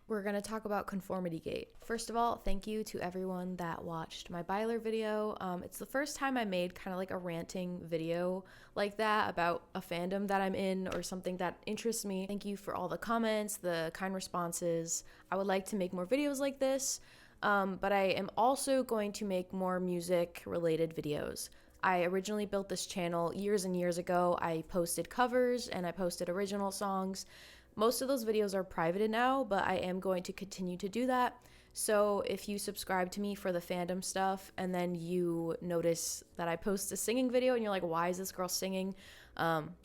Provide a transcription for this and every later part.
we're going to talk about Conformity Gate. First of all, thank you to everyone that watched my Byler video. It's the first time I made kind of like a ranting video like that about a fandom that I'm in or something that interests me. Thank you for all the comments, the kind responses. I would like to make more videos like this, but I am also going to make more music related videos. I originally built this channel years and years ago. I posted covers and I posted original songs. Most of those videos are privated now, but I am going to continue to do that. So if you subscribe to me for the fandom stuff and then you notice that I post a singing video and you're like, why is this girl singing?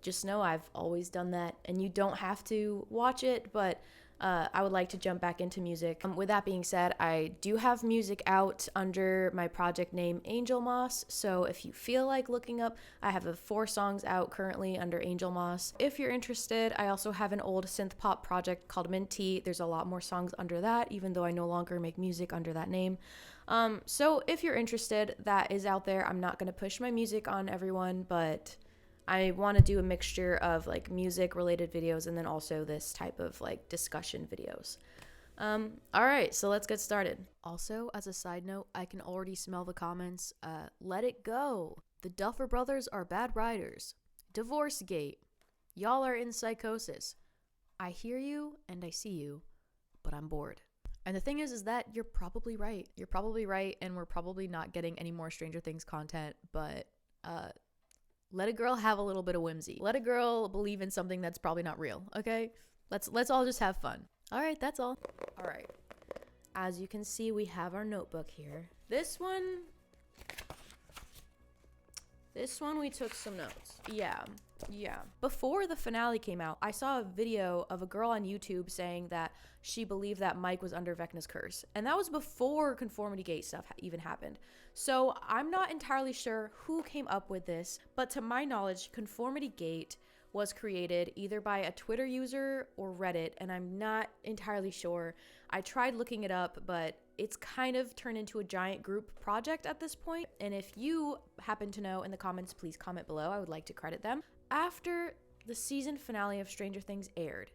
Just know I've always done that, and you don't have to watch it, but I would like to jump back into music. With that being said, I do have music out under my project name Angel Moss, so if you feel like looking up, I have 4 songs out currently under Angel Moss. If you're interested, I also have an old synth pop project called Minty. There's a lot more songs under that, even though I no longer make music under that name. So if you're interested, that is out there. I'm not going to push my music on everyone, but I want to do a mixture of like music related videos and then also this type of like discussion videos. All right, so let's get started. Also, as a side note, I can already smell the comments. Let it go. The Duffer Brothers are bad writers. Divorce Gate. Y'all are in psychosis. I hear you and I see you, but I'm bored. And the thing is that you're probably right. You're probably right, and we're probably not getting any more Stranger Things content, but let a girl have a little bit of whimsy. Let a girl believe in something that's probably not real, okay? Let's all just have fun. All right, that's all. All right. As you can see, we have our notebook here. This one we took some notes. Yeah. Before the finale came out, I saw a video of a girl on YouTube saying that she believed that Mike was under Vecna's curse. And that was before Conformity Gate stuff even happened. So I'm not entirely sure who came up with this, but to my knowledge, Conformity Gate was created either by a Twitter user or Reddit, and I'm not entirely sure. I tried looking it up, but it's kind of turned into a giant group project at this point. And if you happen to know in the comments, please comment below. I would like to credit them. After the season finale of Stranger Things aired,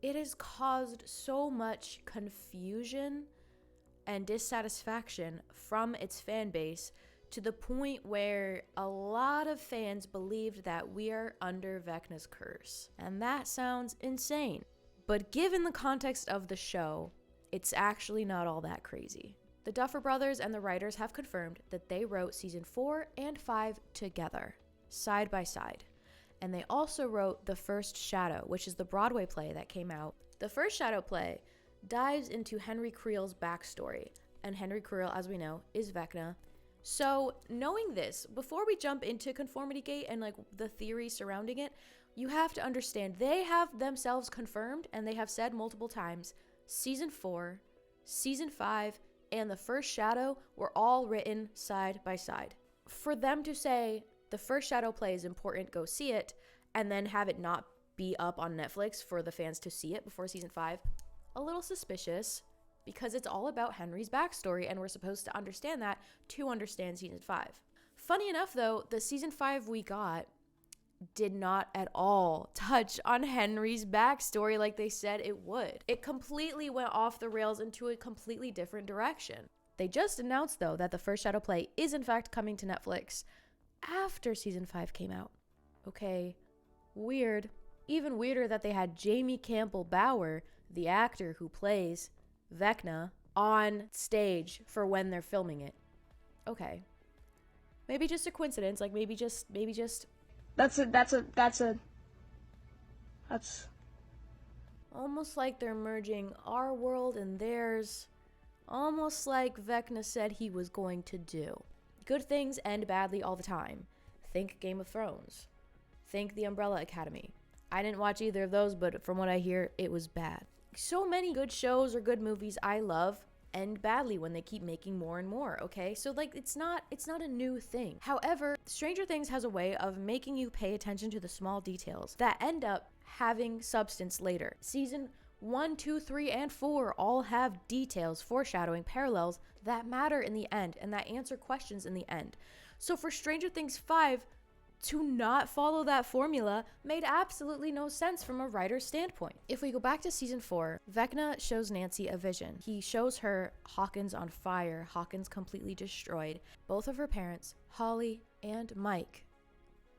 it has caused so much confusion and dissatisfaction from its fan base to the point where a lot of fans believed that we are under Vecna's curse. And that sounds insane. But given the context of the show, it's actually not all that crazy. The Duffer Brothers and the writers have confirmed that they wrote season 4 and 5 together, side by side. And they also wrote The First Shadow, which is the Broadway play that came out. The First Shadow play dives into Henry Creel's backstory, and Henry Creel, as we know, is Vecna. So knowing this, before we jump into Conformity Gate and like the theory surrounding it, you have to understand they have themselves confirmed, and they have said multiple times, season 4, season 5, and The First Shadow were all written side by side. For them to say The First Shadow play is important, go see it, and then have it not be up on Netflix for the fans to see it before season 5, a little suspicious, because it's all about Henry's backstory, and we're supposed to understand that to understand season 5. Funny enough, though, the season 5 we got did not at all touch on Henry's backstory like they said it would. It completely went off the rails into a completely different direction. They just announced, though, that The First Shadow play is in fact coming to Netflix after season 5 came out. Okay, weird. Even weirder that they had Jamie Campbell Bower, the actor who plays Vecna, on stage for when they're filming it. Okay. Maybe just a coincidence, like maybe just That's almost like they're merging our world and theirs, almost like Vecna said he was going to do. Good things end badly all the time. Think Game of Thrones. Think The Umbrella Academy. I didn't watch either of those, but from what I hear, it was bad. So many good shows or good movies I love end badly when they keep making more and more, okay? So like it's not a new thing. However, Stranger Things has a way of making you pay attention to the small details that end up having substance later. Season 1, 2, 3, and 4 all have details, foreshadowing, parallels that matter in the end and that answer questions in the end. So for Stranger Things 5 to not follow that formula made absolutely no sense from a writer's standpoint. If we go back to season 4, Vecna shows Nancy a vision. He shows her Hawkins on fire, Hawkins completely destroyed, both of her parents, Holly and Mike,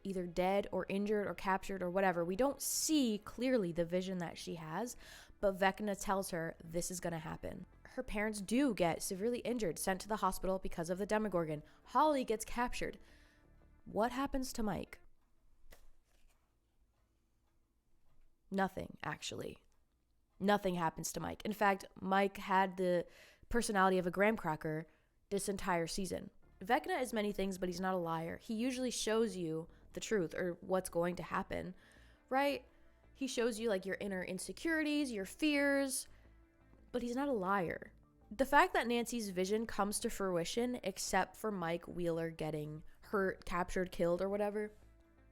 either dead or injured or captured or whatever. We don't see clearly the vision that she has, but Vecna tells her this is going to happen. Her parents do get severely injured, sent to the hospital because of the Demogorgon. Holly gets captured. What happens to Mike? Nothing, actually. Nothing happens to Mike. In fact, Mike had the personality of a graham cracker this entire season. Vecna is many things, but he's not a liar. He usually shows you the truth or what's going to happen, right? He shows you like your inner insecurities, your fears, but he's not a liar. The fact that Nancy's vision comes to fruition, except for Mike Wheeler getting hurt, captured, killed, or whatever,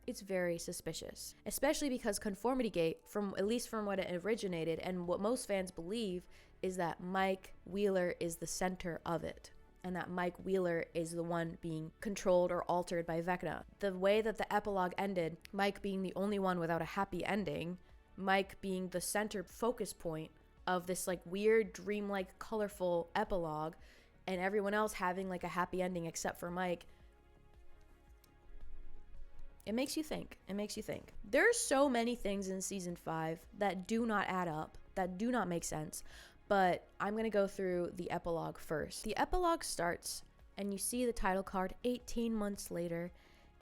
it's very suspicious. Especially because Conformity Gate, at least from what it originated and what most fans believe, is that Mike Wheeler is the center of it. And that Mike Wheeler is the one being controlled or altered by Vecna. The way that the epilogue ended, Mike being the only one without a happy ending, Mike being the center focus point of this like weird, dreamlike, colorful epilogue, and everyone else having like a happy ending except for Mike, it makes you think. It makes you think. There's so many things in season 5 that do not add up, that do not make sense. But I'm going to go through the epilogue first. The epilogue starts and you see the title card 18 months later,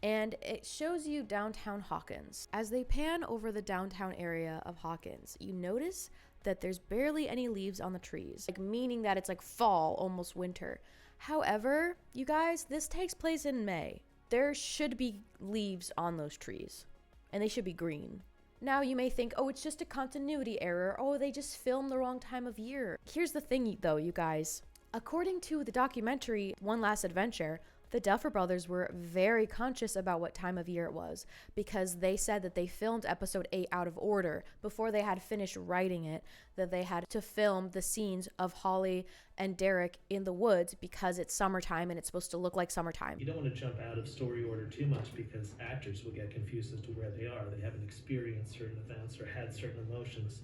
and it shows you downtown Hawkins. As they pan over the downtown area of Hawkins, you notice that there's barely any leaves on the trees, like meaning that it's like fall, almost winter. However, you guys, this takes place in May. There should be leaves on those trees, and they should be green. Now you may think, oh, it's just a continuity error. Oh, they just filmed the wrong time of year. Here's the thing though, you guys. According to the documentary One Last Adventure, the Duffer Brothers were very conscious about what time of year it was, because they said that they filmed episode 8 out of order before they had finished writing it, that they had to film the scenes of Holly and Derek in the woods because it's summertime and it's supposed to look like summertime. You don't want to jump out of story order too much because actors will get confused as to where they are. They haven't experienced certain events or had certain emotions.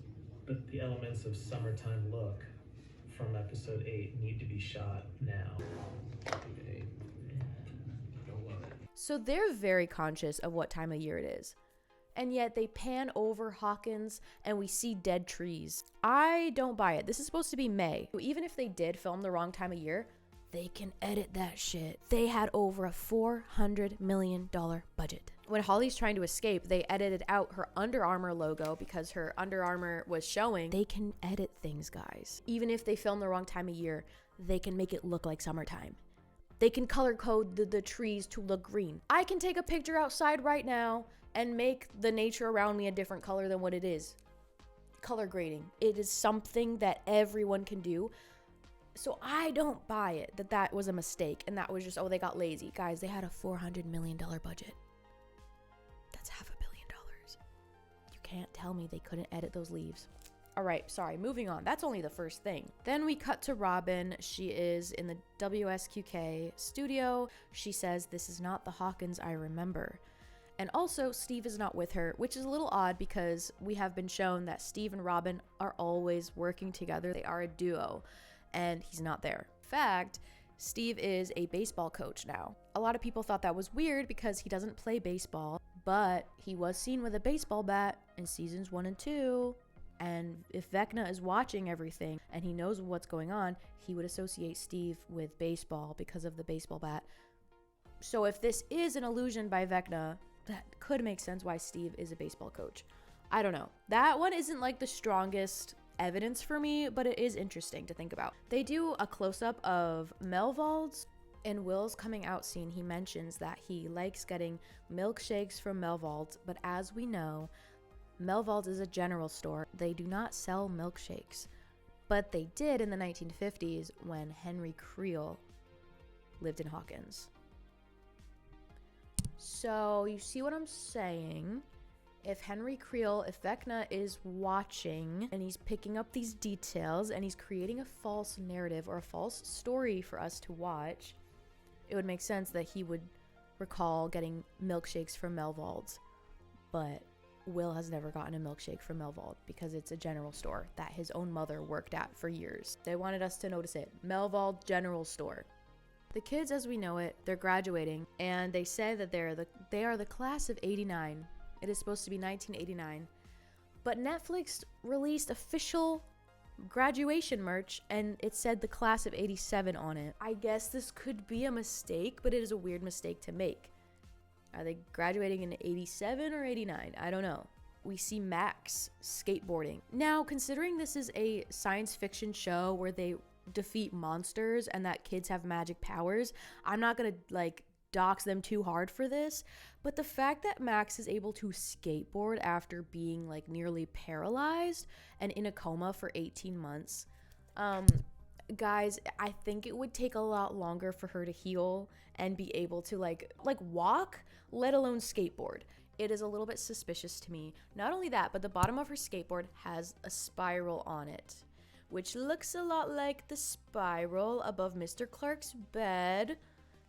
But the elements of summertime look from episode 8 need to be shot now. So they're very conscious of what time of year it is. And yet they pan over Hawkins and we see dead trees. I don't buy it. This is supposed to be May. Even if they did film the wrong time of year, they can edit that shit. They had over a $400 million budget. When Holly's trying to escape, they edited out her Under Armour logo because her Under Armour was showing. They can edit things, guys. Even if they film the wrong time of year, they can make it look like summertime. They can color code the trees to look green. I can take a picture outside right now and make the nature around me a different color than what it is. Color grading. It is something that everyone can do. So I don't buy it that that was a mistake and that was just, oh, they got lazy. Guys, they had a $400 million budget. That's $500 million. You can't tell me they couldn't edit those leaves. All right, sorry, moving on. That's only the first thing. Then we cut to Robin. She is in the WSQK studio. She says, "This is not the Hawkins I remember." And also, Steve is not with her, which is a little odd because we have been shown that Steve and Robin are always working together. They are a duo, and he's not there. In fact, Steve is a baseball coach now. A lot of people thought that was weird because he doesn't play baseball, but he was seen with a baseball bat in seasons 1 and 2. And if Vecna is watching everything and he knows what's going on, he would associate Steve with baseball because of the baseball bat. So if this is an illusion by Vecna, that could make sense why Steve is a baseball coach. I don't know. That one isn't like the strongest evidence for me, but it is interesting to think about. They do a close-up of Melvald's. In Will's coming out scene, he mentions that he likes getting milkshakes from Melvald's, but as we know, Melvald's is a general store. They do not sell milkshakes, but they did in the 1950s when Henry Creel lived in Hawkins. So you see what I'm saying? If Henry Creel, if Vecna is watching and he's picking up these details and he's creating a false narrative or a false story for us to watch, it would make sense that he would recall getting milkshakes from Melvald's, but Will has never gotten a milkshake from Melvald because it's a general store that his own mother worked at for years. They wanted us to notice it. Melvald General Store. The kids, as we know it, they're graduating, and they say that they are the class of 89. It is supposed to be 1989. But Netflix released official graduation merch, and it said the class of 87 on it. I guess this could be a mistake, but it is a weird mistake to make. Are they graduating in 87 or 89? I don't know. We see Max skateboarding. Now, considering this is a science fiction show where they defeat monsters and that kids have magic powers, I'm not gonna dox them too hard for this, but the fact that Max is able to skateboard after being nearly paralyzed and in a coma for 18 months, guys, I think it would take a lot longer for her to heal and be able to walk, let alone skateboard. It is a little bit suspicious to me. Not only that, but the bottom of her skateboard has a spiral on it, which looks a lot like the spiral above Mr. Clark's bed,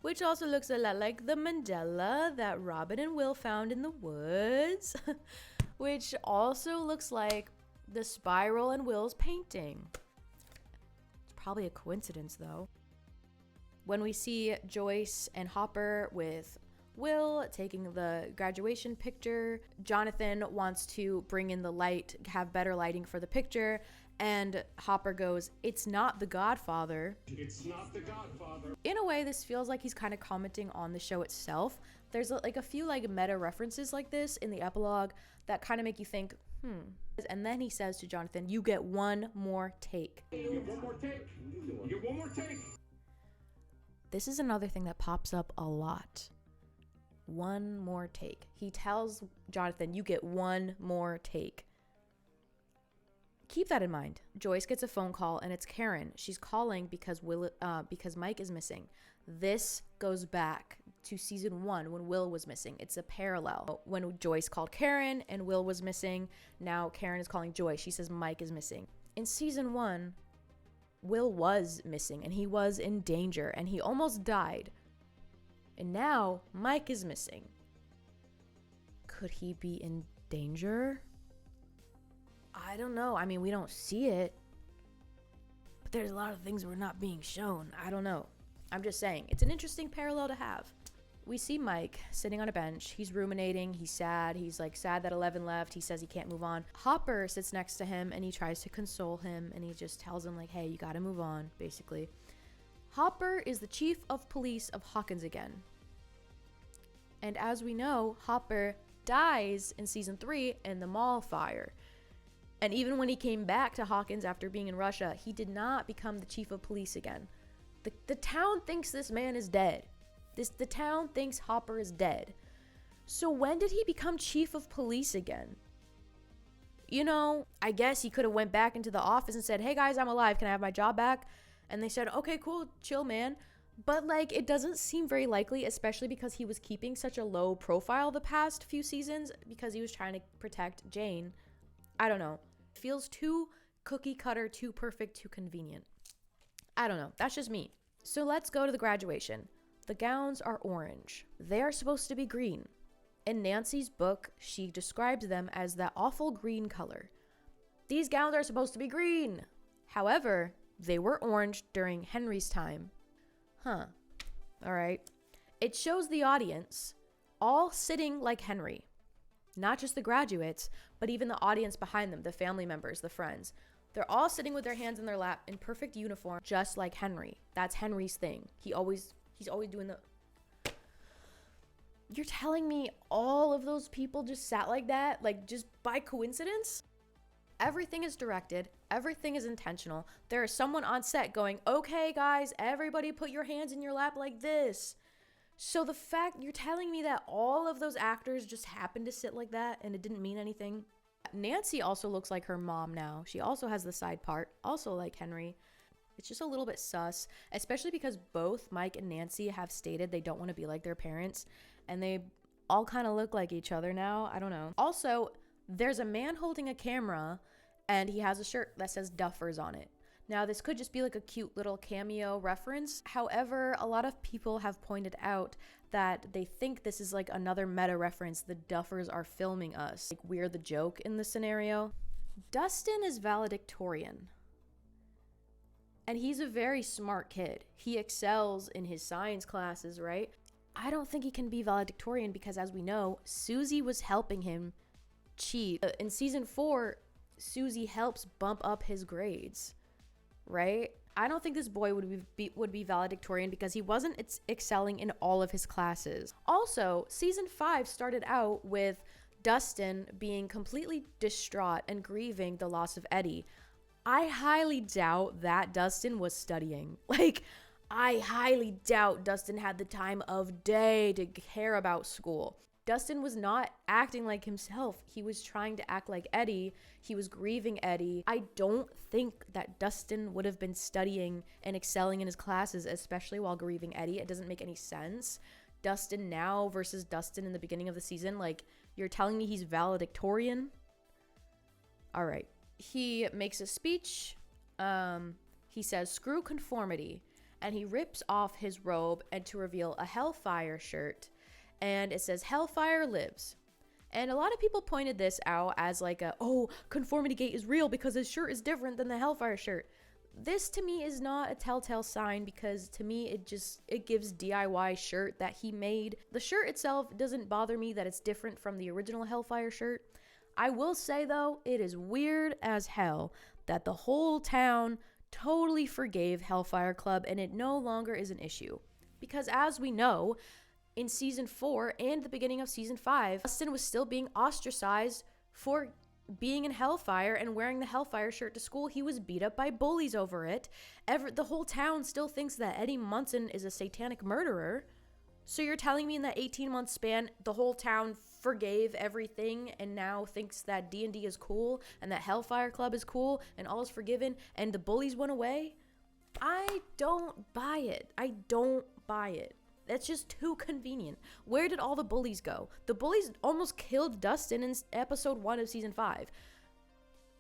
which also looks a lot like the mandala that Robin and Will found in the woods, which also looks like the spiral in Will's painting. It's probably a coincidence, though. When we see Joyce and Hopper with Will taking the graduation picture, Jonathan wants to bring in the light, have better lighting for the picture, and Hopper goes, "It's not the Godfather." It's not the Godfather. In a way, this feels like he's kind of commenting on the show itself. There's a few meta references like this in the epilogue that kind of make you think, And then he says to Jonathan, "You get one more take." You get one more take. You get one more take. This is another thing that pops up a lot. One more take. He tells Jonathan, "You get one more take." Keep that in mind. Joyce gets a phone call, and it's Karen. She's calling because Mike is missing. This goes back to season 1 when Will was missing. It's a parallel. When Joyce called Karen and Will was missing, now Karen is calling Joyce. She says Mike is missing. In season 1, Will was missing, and he was in danger, and he almost died. And now Mike is missing. Could he be in danger? I don't know. I mean, we don't see it. But there's a lot of things we're not being shown. I don't know. I'm just saying. It's an interesting parallel to have. We see Mike sitting on a bench. He's ruminating. He's sad. He's sad that 11 left. He says he can't move on. Hopper sits next to him, and he tries to console him. And he just tells him, hey, you got to move on, basically. Hopper is the chief of police of Hawkins again. And as we know, Hopper dies in season 3 in the mall fire. And even when he came back to Hawkins after being in Russia, he did not become the chief of police again. The town thinks this man is dead. The town thinks Hopper is dead. So when did he become chief of police again? I guess he could have went back into the office and said, "Hey guys, I'm alive. Can I have my job back?" And they said, "Okay, cool, chill, man." But it doesn't seem very likely, especially because he was keeping such a low profile the past few seasons because he was trying to protect Jane. I don't know. It feels too cookie cutter, too perfect, too convenient. I don't know. That's just me. So let's go to the graduation. The gowns are orange. They are supposed to be green. In Nancy's book, she describes them as that awful green color. These gowns are supposed to be green. However, they were orange during Henry's time. All right. It shows the audience all sitting like Henry. Not just the graduates, but even the audience behind them, the family members, the friends. They're all sitting with their hands in their lap in perfect uniform, just like Henry. That's Henry's thing. He's always doing the... You're telling me all of those people just sat like that, just by coincidence? Everything is directed. Everything is intentional. There is someone on set going, "Okay, guys, everybody put your hands in your lap like this." So the fact you're telling me that all of those actors just happened to sit like that and it didn't mean anything. Nancy also looks like her mom now. She also has the side part, also like Henry. It's just a little bit sus, especially because both Mike and Nancy have stated they don't want to be like their parents, and they all kind of look like each other now. I don't know. Also, there's a man holding a camera, and he has a shirt that says Duffers on it. Now, this could just be a cute little cameo reference. However, a lot of people have pointed out that they think this is like another meta reference. The Duffers are filming us. Like, we're the joke in this scenario. Dustin is valedictorian. And he's a very smart kid. He excels in his science classes, right? I don't think he can be valedictorian because, as we know, Susie was helping him cheat. In season 4, Susie helps bump up his grades, right? I don't think this boy would be valedictorian because he wasn't excelling in all of his classes. Also, season 5 started out with Dustin being completely distraught and grieving the loss of Eddie. I highly doubt that Dustin was studying. Like, I highly doubt Dustin had the time of day to care about school. Dustin was not acting like himself. He was trying to act like Eddie. He was grieving Eddie. I don't think that Dustin would have been studying and excelling in his classes, especially while grieving Eddie. It doesn't make any sense. Dustin now versus Dustin in the beginning of the season. Like, you're telling me he's valedictorian? All right. He makes a speech. He says, "Screw conformity." And he rips off his robe and to reveal a Hellfire shirt. And it says, "Hellfire lives." And a lot of people pointed this out as like Conformity Gate is real because his shirt is different than the Hellfire shirt. This to me is not a telltale sign because to me it gives DIY shirt that he made. The shirt itself doesn't bother me that it's different from the original Hellfire shirt. I will say though, it is weird as hell that the whole town totally forgave Hellfire Club and it no longer is an issue. Because as we know, in season 4 and the beginning of season 5, Dustin was still being ostracized for being in Hellfire and wearing the Hellfire shirt to school. He was beat up by bullies over it. The whole town still thinks that Eddie Munson is a satanic murderer. So you're telling me in that 18-month span, the whole town forgave everything and now thinks that D&D is cool and that Hellfire Club is cool and all is forgiven and the bullies went away? I don't buy it. I don't buy it. That's just too convenient. Where did all the bullies go? The bullies almost killed Dustin in episode 1 of season 5.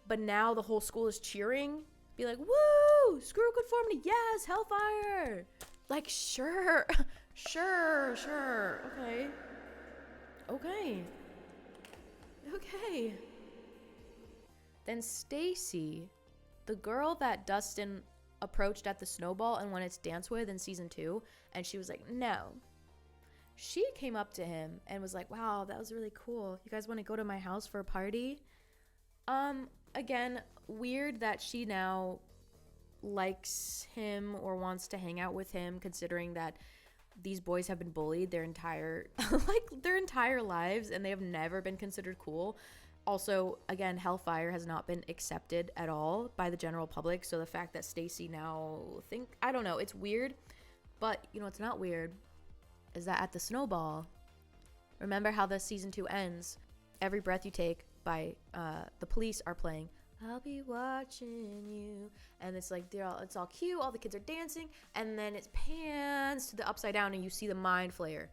But now the whole school is cheering. Be like, woo! Screw conformity. Yes, Hellfire. Like, sure. Sure. Okay. Then Stacy, the girl that Dustin approached at the snowball and wanted to dance with in season 2, and she was like, no. She came up to him and was like, wow, that was really cool. You guys want to go to my house for a party? Again, weird that she now likes him or wants to hang out with him, considering that these boys have been bullied their entire lives and they have never been considered cool. Also, again, Hellfire has not been accepted at all by the general public. So the fact that Stacy now I don't know, it's weird. But, you know, it's not weird is that at the snowball, remember how the season 2 ends? Every Breath You Take by the Police are playing I'll be watching you. And it's like, it's all cute. All the kids are dancing. And then it pans to the upside down and you see the mind flayer.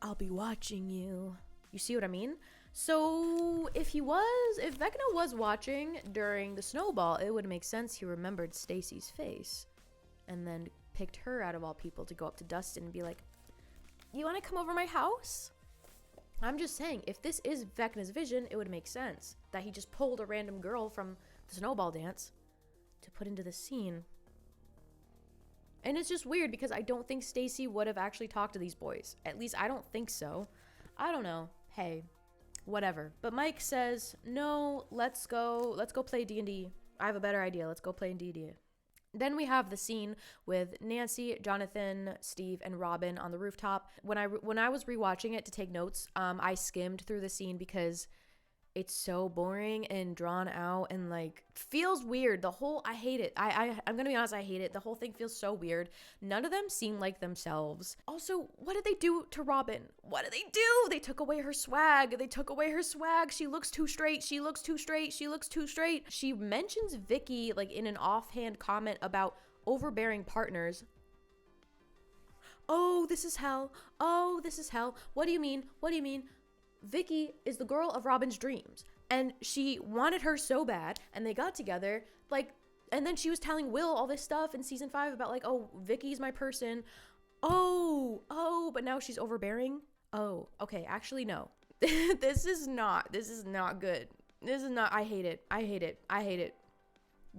I'll be watching you. You see what I mean? So if Vecna was watching during the snowball, it would make sense he remembered Stacy's face and then picked her out of all people to go up to Dustin and be like, you want to come over my house? I'm just saying, if this is Vecna's vision, it would make sense that he just pulled a random girl from the snowball dance to put into the scene. And it's just weird because I don't think Stacy would have actually talked to these boys. At least I don't think so. I don't know. Hey, whatever. But Mike says, no, let's go play D&D. I have a better idea. Let's go play in D&D. Then we have the scene with Nancy, Jonathan, Steve, and Robin on the rooftop. When I was rewatching it to take notes, I skimmed through the scene because it's so boring and drawn out and like feels weird. I hate it. I'm gonna be honest, I hate it. The whole thing feels so weird. None of them seem like themselves. Also, what did they do to Robin? What did they do? They took away her swag. She looks too straight. She mentions Vicky like in an offhand comment about overbearing partners. Oh, this is hell. What do you mean? Vicky is the girl of Robin's dreams, and she wanted her so bad, and they got together, like, and then she was telling Will all this stuff in season 5 about like, oh, Vicky's my person. Oh, but now she's overbearing? Oh, okay, actually no. This is not good. I hate it.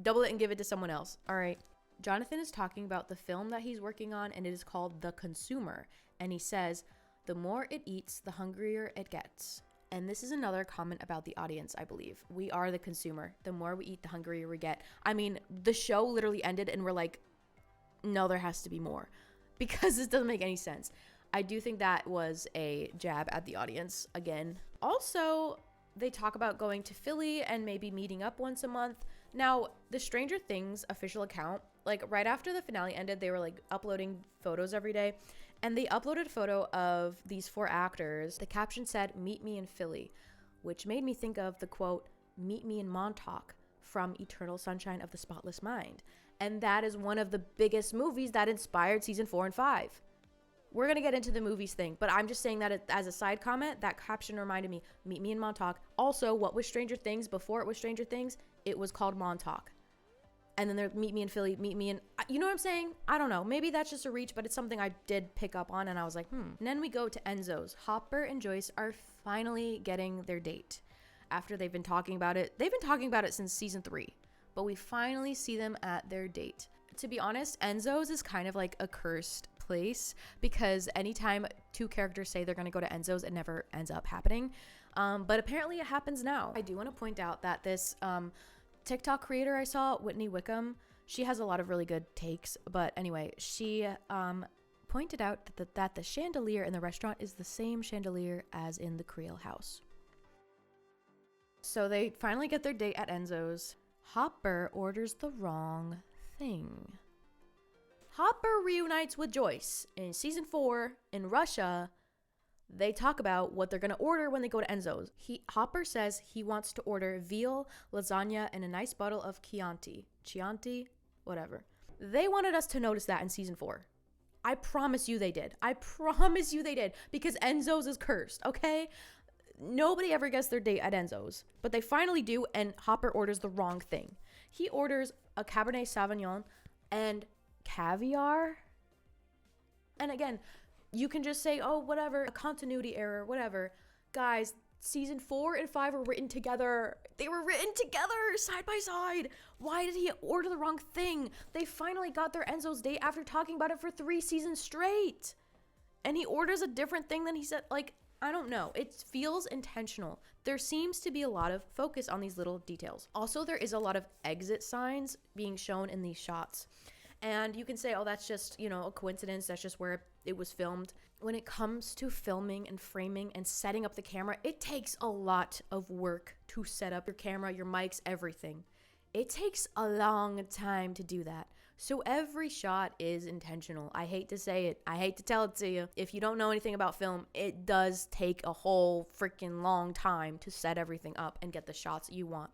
Double it and give it to someone else. All right. Jonathan is talking about the film that he's working on, and it is called The Consumer. And he says, the more it eats, the hungrier it gets. And this is another comment about the audience, I believe. We are the consumer. The more we eat, the hungrier we get. I mean, the show literally ended and we're like, no, there has to be more. Because this doesn't make any sense. I do think that was a jab at the audience again. Also, they talk about going to Philly and maybe meeting up once a month. Now, the Stranger Things official account, like right after the finale ended, they were like uploading photos every day. And they uploaded a photo of these 4 actors. The caption said, "Meet me in Philly," which made me think of the quote, "Meet me in Montauk" from Eternal Sunshine of the Spotless Mind. And that is one of the biggest movies that inspired season 4 and 5. We're going to get into the movies thing, but I'm just saying that as a side comment, that caption reminded me, meet me in Montauk. Also, what was Stranger Things before it was Stranger Things? It was called Montauk. And then they're meet me in Philly, meet me in, you know what I'm saying? I don't know. Maybe that's just a reach, but it's something I did pick up on and I was like, And then we go to Enzo's. Hopper and Joyce are finally getting their date. After they've been talking about it. They've been talking about it since season 3, but we finally see them at their date. To be honest, Enzo's is kind of like a cursed place because anytime 2 characters say they're going to go to Enzo's, it never ends up happening. But apparently it happens now. I do want to point out that this TikTok creator I saw, Whitney Wickham, she has a lot of really good takes. But anyway, she pointed out that the chandelier in the restaurant is the same chandelier as in the Creole house. So they finally get their date at Enzo's. Hopper orders the wrong thing. Hopper reunites with Joyce. In season 4, in Russia, they talk about what they're going to order when they go to Enzo's. Hopper says he wants to order veal, lasagna, and a nice bottle of Chianti. Chianti? Whatever. They wanted us to notice that in season 4. I promise you they did. Because Enzo's is cursed, okay? Nobody ever gets their date at Enzo's. But they finally do, and Hopper orders the wrong thing. He orders a Cabernet Sauvignon and caviar. And again, you can just say, oh, whatever, a continuity error, whatever. Guys, season 4 and 5 were written together. They were written together side by side. Why did he order the wrong thing? They finally got their Enzo's date after talking about it for 3 seasons straight. And he orders a different thing than he said. Like, I don't know. It feels intentional. There seems to be a lot of focus on these little details. Also, there is a lot of exit signs being shown in these shots. And you can say, oh, that's just, a coincidence. That's just where it was filmed. When it comes to filming and framing and setting up the camera, it takes a lot of work to set up your camera, your mics, everything. It takes a long time to do that. So every shot is intentional. I hate to say it. I hate to tell it to you. If you don't know anything about film, it does take a whole freaking long time to set everything up and get the shots you want.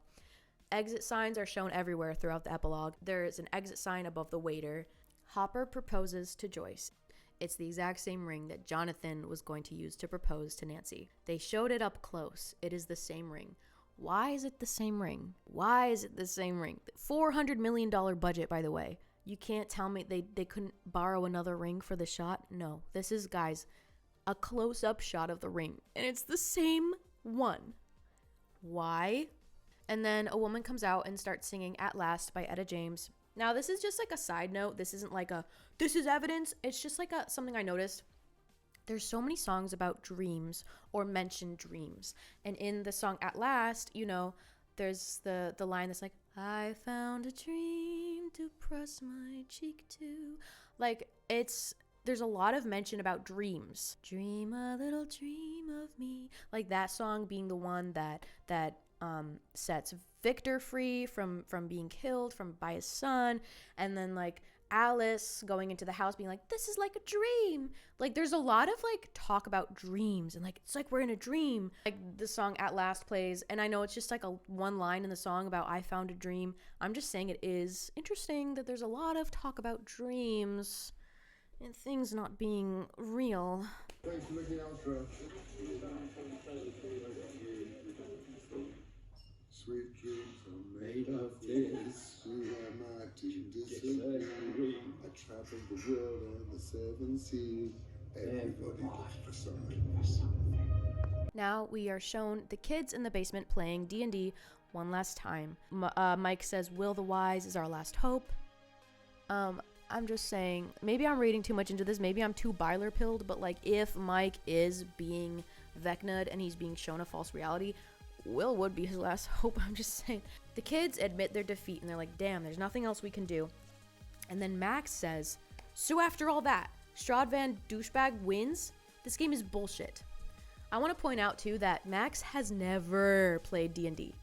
Exit signs are shown everywhere throughout the epilogue. There is an exit sign above the waiter. Hopper proposes to Joyce. It's the exact same ring that Jonathan was going to use to propose to Nancy. They showed it up close. It is the same ring. Why is it the same ring? $400 million budget, by the way. You can't tell me they couldn't borrow another ring for the shot? No. This is, guys, a close-up shot of the ring. And it's the same one. Why? And then a woman comes out and starts singing At Last by Etta James. Now, this is just like a side note. This isn't like this is evidence. It's just like something I noticed. There's so many songs about dreams or mention dreams. And in the song At Last, there's the line that's like, I found a dream to press my cheek to. Like, there's a lot of mention about dreams. Dream a little dream of me. Like that song being the one that sets Victor free from being killed by his son. And then like Alice going into the house being like, this is like a dream. Like there's a lot of like talk about dreams and like it's like we're in a dream. Like the song At Last plays, and I know it's just like one line in the song about I found a dream. I'm just saying it is interesting that there's a lot of talk about dreams and things not being real. Thanks for looking out for us. Sweet dreams are made of this. We are marked in discipline. A trapping the world and the seven seas. Everybody looks for something. Now we are shown the kids in the basement playing D&D one last time. Mike says, Will the Wise is our last hope. I'm just saying, maybe I'm reading too much into this. Maybe I'm too Byler-pilled, but like if Mike is being Vecna'd and he's being shown a false reality, Will would be his last hope. I'm just saying. The kids admit their defeat and they're like, damn, there's nothing else we can do. And then Max says, so after all that, Strahd Van Douchebag wins? This game is bullshit. I want to point out too that Max has never played D&D.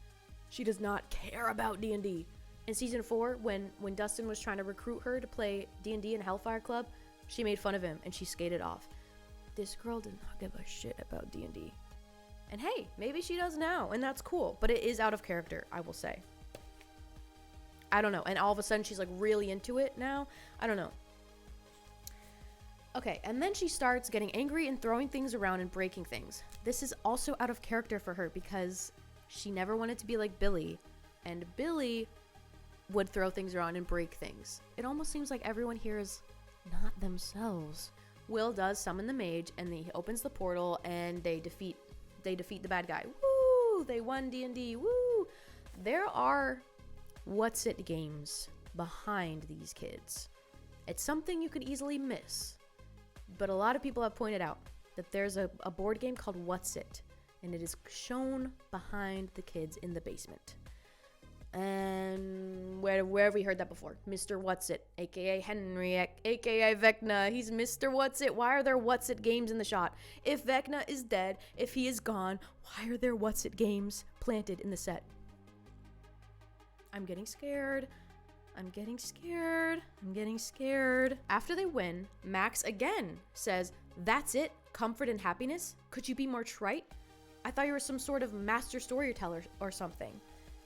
She does not care about D&D. In season 4, when Dustin was trying to recruit her to play D&D in Hellfire Club, she made fun of him and she skated off. This girl did not give a shit about D&D. And hey, maybe she does now, and that's cool, but it is out of character, I will say. I don't know, and all of a sudden she's like really into it now. I don't know. Okay, and then she starts getting angry and throwing things around and breaking things. This is also out of character for her because she never wanted to be like Billy, and Billy would throw things around and break things. It almost seems like everyone here is not themselves. Will does summon the mage, and he opens the portal, and they defeat the bad guy. Woo! They won D&D. Woo! There are what's-it games behind these kids. It's something you could easily miss. But a lot of people have pointed out that there's a board game called What's It, and it is shown behind the kids in the basement. And where have we heard that before? Mr. What's It, aka Henry, aka Vecna. He's Mr. What's It. Why are there What's It games in the shot? If Vecna is dead, if he is gone, why are there What's It games planted in the set? I'm getting scared. I'm getting scared. I'm getting scared. After they win, Max again says, that's it? Comfort and happiness? Could you be more trite? I thought you were some sort of master storyteller or something.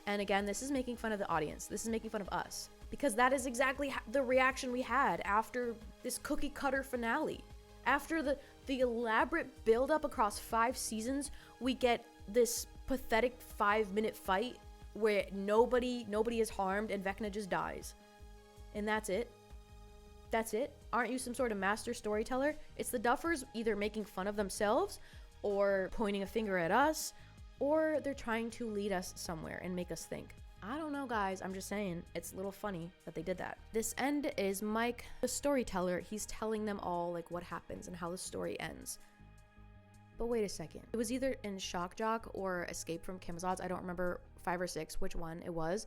And again, this is making fun of the audience. This is making fun of us. Because that is exactly the reaction we had after this cookie cutter finale. After the elaborate build-up across 5 seasons, we get this pathetic 5-minute fight where nobody is harmed and Vecna just dies. And that's it. That's it. Aren't you some sort of master storyteller? It's the Duffers either making fun of themselves or pointing a finger at us, or they're trying to lead us somewhere and make us think. I don't know, guys. I'm just saying, it's a little funny that they did that. This end is Mike, the storyteller. He's telling them all like what happens and how the story ends. But wait a second. It was either in Shock Jock or Escape from Camazotz. I don't remember 5 or 6 which one it was.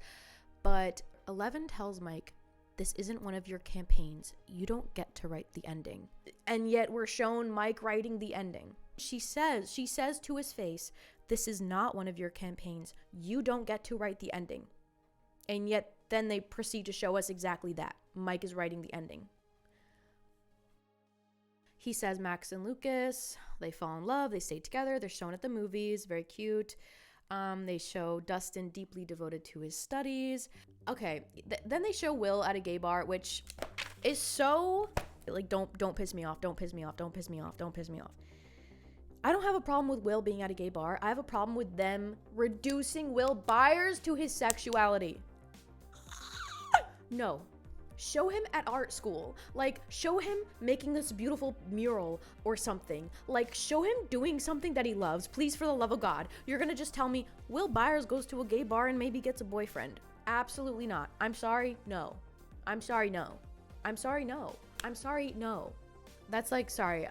But 11 tells Mike, this isn't one of your campaigns. You don't get to write the ending. And yet we're shown Mike writing the ending. She says to his face, this is not one of your campaigns. You don't get to write the ending. And yet then they proceed to show us exactly that. Mike is writing the ending. He says Max and Lucas, they fall in love, they stay together, they're shown at the movies, very cute. They show Dustin deeply devoted to his studies. Okay, then they show Will at a gay bar, which is so, like, don't piss me off, don't piss me off, don't piss me off, don't piss me off. I don't have a problem with Will being at a gay bar. I have a problem with them reducing Will Byers to his sexuality. No. Show him at art school. Like, show him making this beautiful mural or something. Like, show him doing something that he loves. Please, for the love of God. You're gonna just tell me Will Byers goes to a gay bar and maybe gets a boyfriend. Absolutely not. I'm sorry, no. I'm sorry, no. I'm sorry, no. I'm sorry, no. That's like, sorry.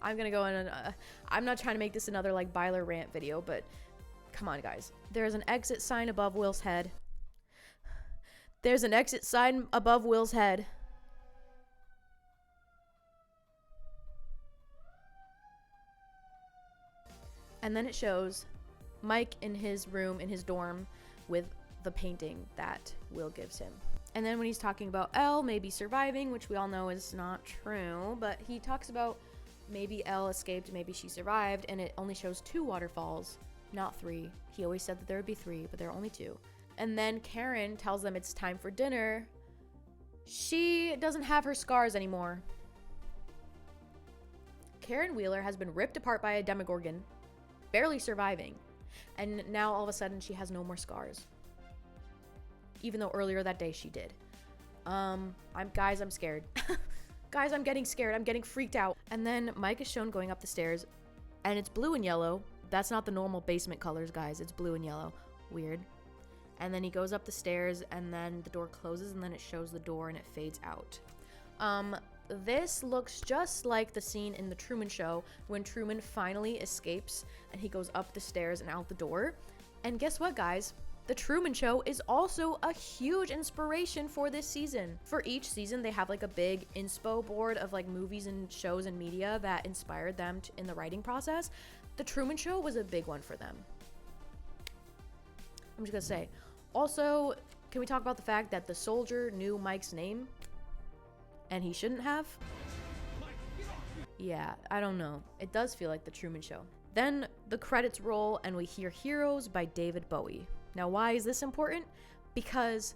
I'm gonna go in and I'm not trying to make this another like Byler rant video, but come on, guys. There's an exit sign above Will's head. There's an exit sign above Will's head. And then it shows Mike in his room, in his dorm, with the painting that Will gives him. And then when he's talking about Elle maybe surviving, which we all know is not true, but he talks about maybe Elle escaped, maybe she survived, and it only shows 2 waterfalls, not 3. He always said that there would be 3, but there are only 2. And then Karen tells them it's time for dinner. She doesn't have her scars anymore. Karen Wheeler has been ripped apart by a Demogorgon, barely surviving. And now all of a sudden she has no more scars. Even though earlier that day she did. I'm scared. Guys, I'm getting scared. I'm getting freaked out. And then Mike is shown going up the stairs, and it's blue and yellow. That's not the normal basement colors, guys. It's blue and yellow. Weird. And then he goes up the stairs, and then the door closes, and then it shows the door, and it fades out. This looks just like the scene in The Truman Show when Truman finally escapes, and he goes up the stairs and out the door. And guess what, guys? The Truman Show is also a huge inspiration for this season. For each season, they have like a big inspo board of like movies and shows and media that inspired them in the writing process. The Truman Show was a big one for them. I'm just gonna say. Also, can we talk about the fact that the soldier knew Mike's name? And he shouldn't have? Yeah, I don't know. It does feel like The Truman Show. Then the credits roll and we hear Heroes by David Bowie. Now, why is this important? Because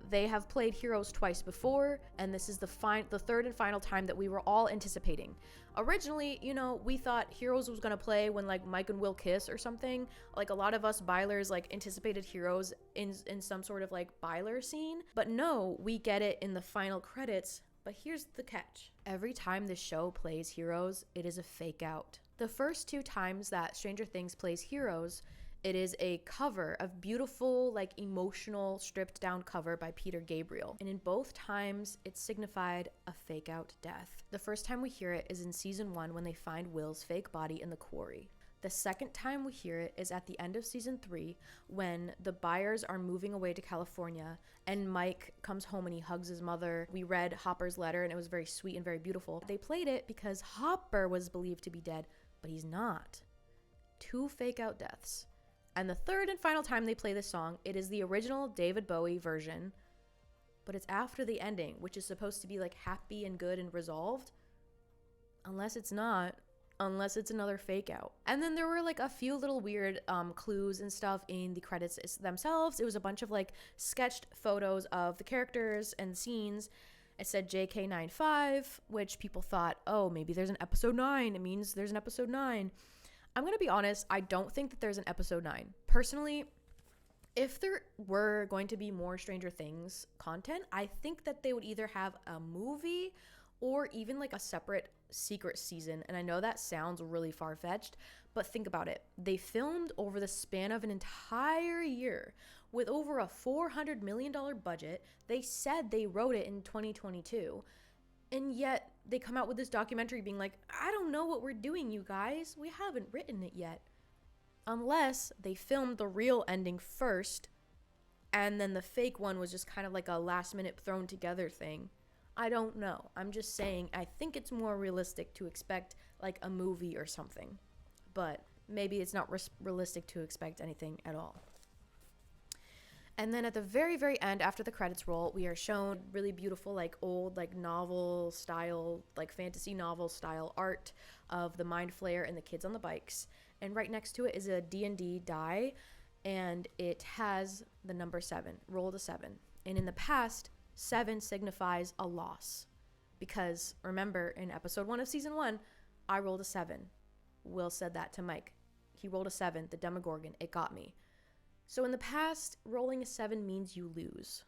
they have played Heroes twice before, and this is the third and final time that we were all anticipating. Originally, you know, we thought Heroes was gonna play when like Mike and Will kiss or something. Like a lot of us Bylers like anticipated Heroes in some sort of like Byler scene. But no, we get it in the final credits. But here's the catch. Every time this show plays Heroes, it is a fake out. The first 2 times that Stranger Things plays Heroes, it is a cover of beautiful, like emotional, stripped down cover by Peter Gabriel. And in both times, it signified a fake out death. The first time we hear it is in season 1 when they find Will's fake body in the quarry. The second time we hear it is at the end of season 3 when the Byers are moving away to California and Mike comes home and he hugs his mother. We read Hopper's letter and it was very sweet and very beautiful. They played it because Hopper was believed to be dead, but he's not. 2 fake out deaths. And the third and final time they play this song, it is the original David Bowie version, but it's after the ending, which is supposed to be like happy and good and resolved. Unless it's not. Unless it's another fake out. And then there were like a few little weird clues and stuff in the credits themselves. It was a bunch of like sketched photos of the characters and scenes. It said JK95, which people thought, oh, maybe there's an episode 9. It means there's an episode 9. I'm going to be honest, I don't think that there's an episode 9. Personally, if there were going to be more Stranger Things content, I think that they would either have a movie or even like a separate secret season. And I know that sounds really far-fetched, but think about it. They filmed over the span of an entire year with over a $400 million budget. They said they wrote it in 2022. And yet they come out with this documentary being like, I don't know what we're doing, you guys. We haven't written it yet. Unless they filmed the real ending first, and then the fake one was just kind of like a last minute thrown together thing. I don't know. I'm just saying, I think it's more realistic to expect like a movie or something. But maybe it's not realistic to expect anything at all. And then at the very, very end, after the credits roll, we are shown really beautiful, like old, like novel style, like fantasy novel style art of the Mind Flayer and the kids on the bikes. And right next to it is a D&D die, and it has the number 7, rolled a 7. And in the past, 7 signifies a loss. Because remember, in episode 1 of season 1, I rolled a 7. Will said that to Mike. He rolled a 7, the Demogorgon, it got me. So in the past, rolling a 7 means you lose.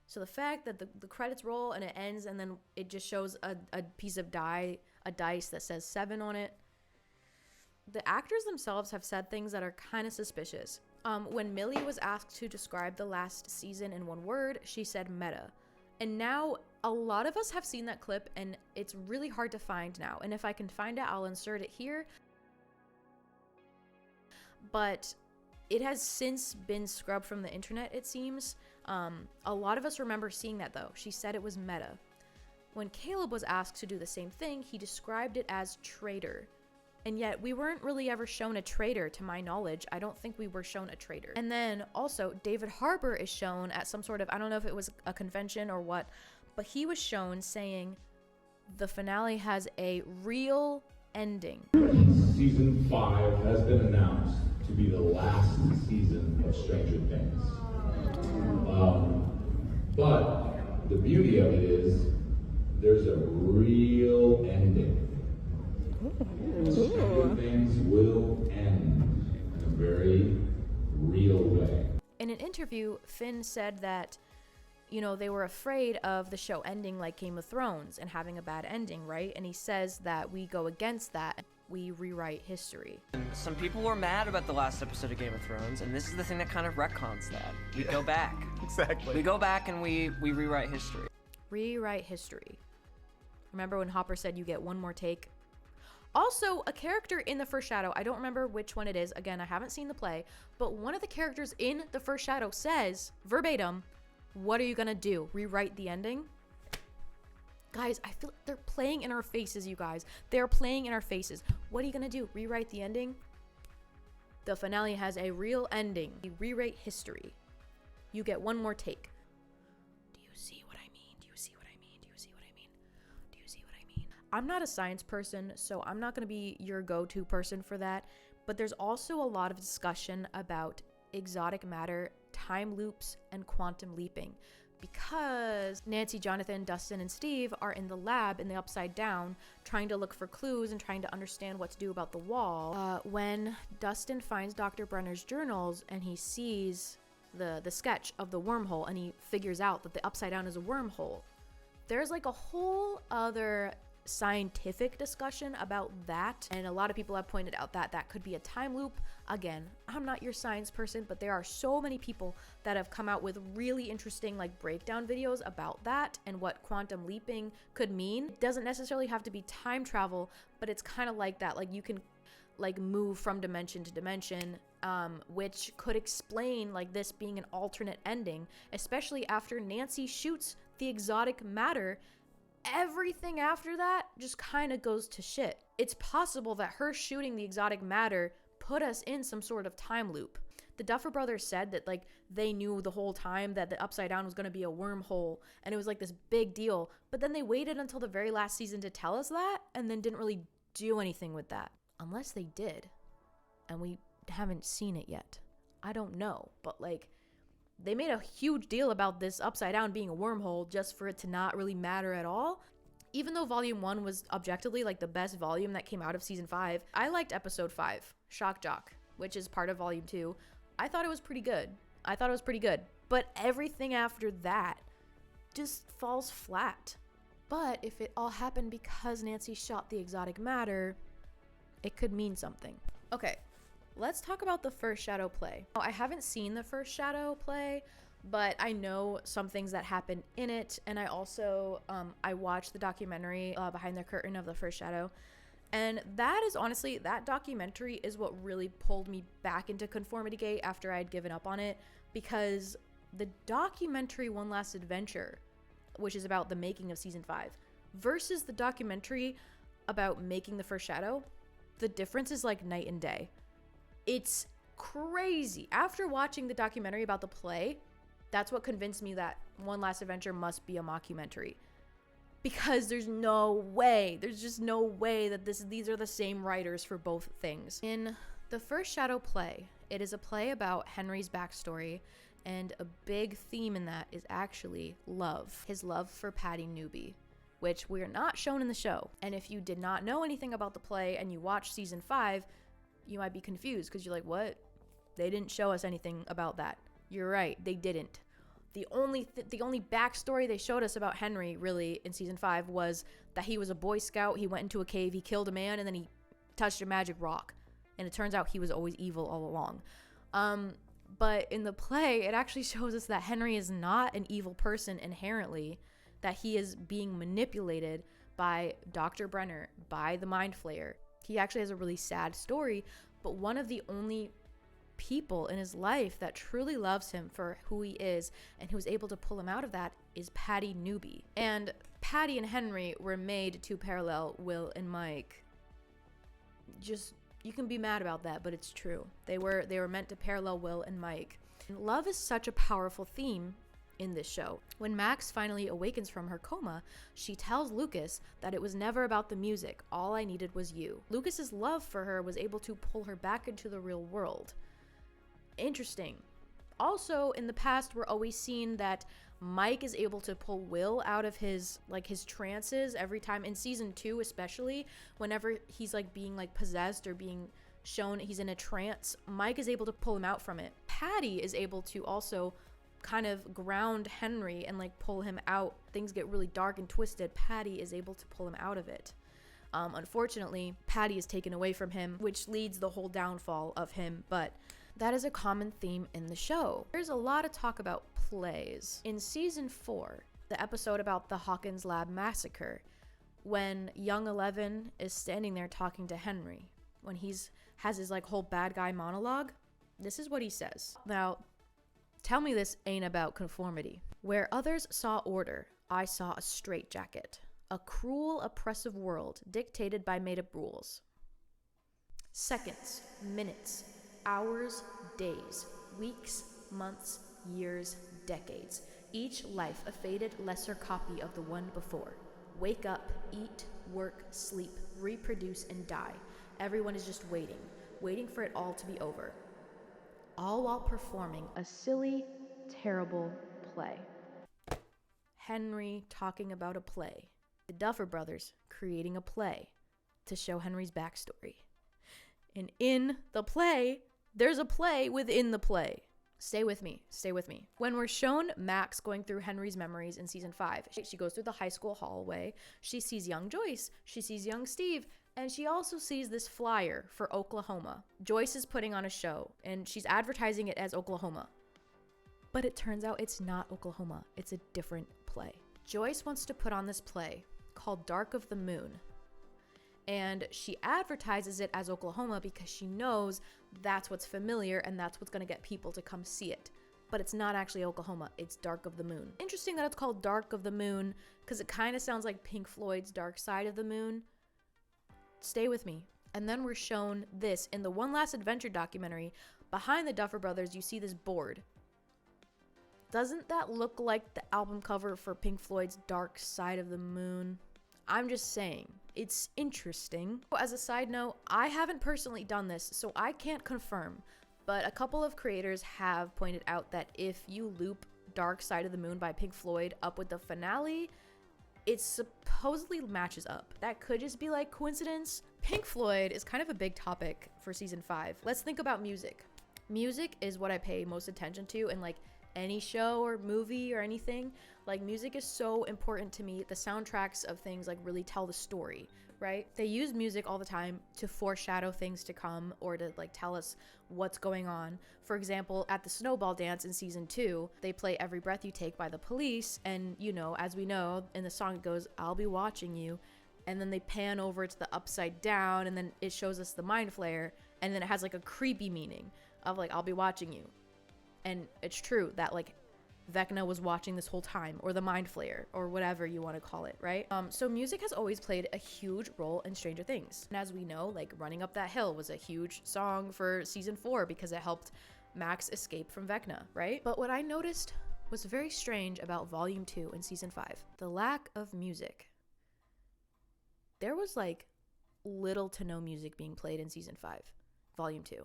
So the fact that the credits roll and it ends and then it just shows a piece of dice that says 7 on it. The actors themselves have said things that are kind of suspicious. When Millie was asked to describe the last season in one word, she said meta. And now a lot of us have seen that clip and it's really hard to find now. And if I can find it, I'll insert it here. But it has since been scrubbed from the internet, it seems. A lot of us remember seeing that, though. She said it was meta. When Caleb was asked to do the same thing, he described it as traitor. And yet, we weren't really ever shown a traitor, to my knowledge. I don't think we were shown a traitor. And then, also, David Harbour is shown at some sort of, I don't know if it was a convention or what, but he was shown saying, the finale has a real ending. Season 5 has been announced to be the last season of Stranger Things. But the beauty of it is there's a real ending. Stranger Things will end in a very real way. In an interview, Finn said that you know, they were afraid of the show ending like Game of Thrones and having a bad ending, right? And he says that we go against that. We rewrite history. And some people were mad about the last episode of Game of Thrones, and this is the thing that kind of retcons that. We go back. Exactly. We go back and we rewrite history. Rewrite history. Remember when Hopper said you get one more take? Also, a character in the first Shadow, I don't remember which one it is. Again, I haven't seen the play, but one of the characters in the first Shadow says, verbatim, what are you gonna do? Rewrite the ending? Guys, I feel like they're playing in our faces, you guys. They're playing in our faces. What are you gonna do? Rewrite the ending? The finale has a real ending. You rewrite history. You get one more take. Do you see what I mean? Do you see what I mean? Do you see what I mean? Do you see what I mean? I'm not a science person, so I'm not gonna be your go-to person for that. But there's also a lot of discussion about exotic matter, time loops, and quantum leaping. Because Nancy, Jonathan, Dustin, and Steve are in the lab in the Upside Down trying to look for clues and trying to understand what to do about the wall. When Dustin finds Dr. Brenner's journals and he sees the sketch of the wormhole and he figures out that the Upside Down is a wormhole, there's like a whole other scientific discussion about that, and a lot of people have pointed out that that could be a time loop. Again, I'm not your science person, but there are so many people that have come out with really interesting like breakdown videos about that and what quantum leaping could mean. It doesn't necessarily have to be time travel, but it's kind of like that, like you can like move from dimension to dimension, which could explain like this being an alternate ending, especially after Nancy shoots the exotic matter. Everything after that just kind of goes to shit. It's possible that her shooting the exotic matter put us in some sort of time loop. The Duffer Brothers said that like they knew the whole time that the Upside Down was going to be a wormhole and it was like this big deal, but then they waited until the very last season to tell us that and then didn't really do anything with that. Unless they did and we haven't seen it yet. I don't know, but like they made a huge deal about this Upside Down being a wormhole just for it to not really matter at all. Even though Volume 1 was objectively like the best volume that came out of Season 5, I liked Episode 5, Shock Jock, which is part of Volume 2. I thought it was pretty good. But everything after that just falls flat. But if it all happened because Nancy shot the exotic matter, it could mean something. Okay. Let's talk about the first Shadow play. I haven't seen the first Shadow play, but I know some things that happened in it, and I also I watched the documentary Behind the Curtain of the first Shadow, and that is honestly, that documentary is what really pulled me back into Conformity Gate after I had given up on it, because the documentary One Last Adventure, which is about the making of Season 5, versus the documentary about making the first Shadow, the difference is like night and day. It's crazy. After watching the documentary about the play, that's what convinced me that One Last Adventure must be a mockumentary. Because there's just no way that these are the same writers for both things. In the first Shadow play, it is a play about Henry's backstory, and a big theme in that is actually love. His love for Patty Newby, which we're not shown in the show. And if you did not know anything about the play and you watched Season 5, you might be confused because you're like, what? They didn't show us anything about that. You're right, they didn't. The only backstory they showed us about Henry, really, in Season 5 was that he was a Boy Scout, he went into a cave, he killed a man, and then he touched a magic rock. And it turns out he was always evil all along. But in the play, it actually shows us that Henry is not an evil person inherently, that he is being manipulated by Dr. Brenner, by the Mind Flayer. He actually has a really sad story, but one of the only people in his life that truly loves him for who he is and who's able to pull him out of that is Patty Newby. And Patty and Henry were made to parallel Will and Mike. Just, you can be mad about that, but it's true. They were meant to parallel Will and Mike. And love is such a powerful theme in this show. When Max finally awakens from her coma, she tells Lucas that it was never about the music. All I needed was you. Lucas's love for her was able to pull her back into the real world. Interesting. Also, in the past, we're always seeing that Mike is able to pull Will out of his trances every time in Season 2, especially whenever he's like being like possessed or being shown he's in a trance. Mike is able to pull him out from it. Patty is able to also kind of ground Henry and like pull him out, things get really dark and twisted, Patty is able to pull him out of it. Unfortunately, Patty is taken away from him, which leads the whole downfall of him, but that is a common theme in the show. There's a lot of talk about plays. In season 4, the episode about the Hawkins Lab massacre, when young Eleven is standing there talking to Henry, when has his like whole bad guy monologue, this is what he says. Now, tell me this ain't about conformity. Where others saw order, I saw a straitjacket. A cruel, oppressive world dictated by made-up rules. Seconds, minutes, hours, days, weeks, months, years, decades. Each life a faded, lesser copy of the one before. Wake up, eat, work, sleep, reproduce, and die. Everyone is just waiting for it all to be over. All while performing a silly, terrible play. Henry talking about a play. The Duffer Brothers creating a play to show Henry's backstory. And in the play, there's a play within the play. Stay with me. When we're shown Max going through Henry's memories in season 5, she goes through the high school hallway, she sees young Joyce, she sees young Steve, and she also sees this flyer for Oklahoma. Joyce is putting on a show, and she's advertising it as Oklahoma. But it turns out it's not Oklahoma, it's a different play. Joyce wants to put on this play called Dark of the Moon. And she advertises it as Oklahoma because she knows that's what's familiar and that's what's going to get people to come see it. But it's not actually Oklahoma, it's Dark of the Moon. Interesting that it's called Dark of the Moon because it kind of sounds like Pink Floyd's Dark Side of the Moon. Stay with me. And then we're shown this in the One Last Adventure documentary. Behind the Duffer Brothers, you see this board. Doesn't that look like the album cover for Pink Floyd's Dark Side of the Moon? I'm just saying, it's interesting. As a side note, I haven't personally done this, so I can't confirm, but a couple of creators have pointed out that if you loop Dark Side of the Moon by Pink Floyd up with the finale, it supposedly matches up. That could just be like coincidence. Pink Floyd is kind of a big topic for season 5. Let's think about music. Music is what I pay most attention to in like any show or movie or anything. Like, music is so important to me. The soundtracks of things like really tell the story, right? They use music all the time to foreshadow things to come or to like tell us what's going on. For example, at the Snowball Dance in season 2, they play Every Breath You Take by The Police, and you know, as we know in the song, it goes, I'll be watching you, and then they pan over to the upside down, and then it shows us the mind flare, and then it has like a creepy meaning of like, I'll be watching you. And it's true that like Vecna was watching this whole time, or the mind flare, or whatever you want to call it, right? So music has always played a huge role in Stranger Things. And as we know, like Running Up That Hill was a huge song for season 4 because it helped Max escape from Vecna, right? But what I noticed was very strange about volume 2 in season 5, the lack of music. There was like little to no music being played in season 5, volume 2.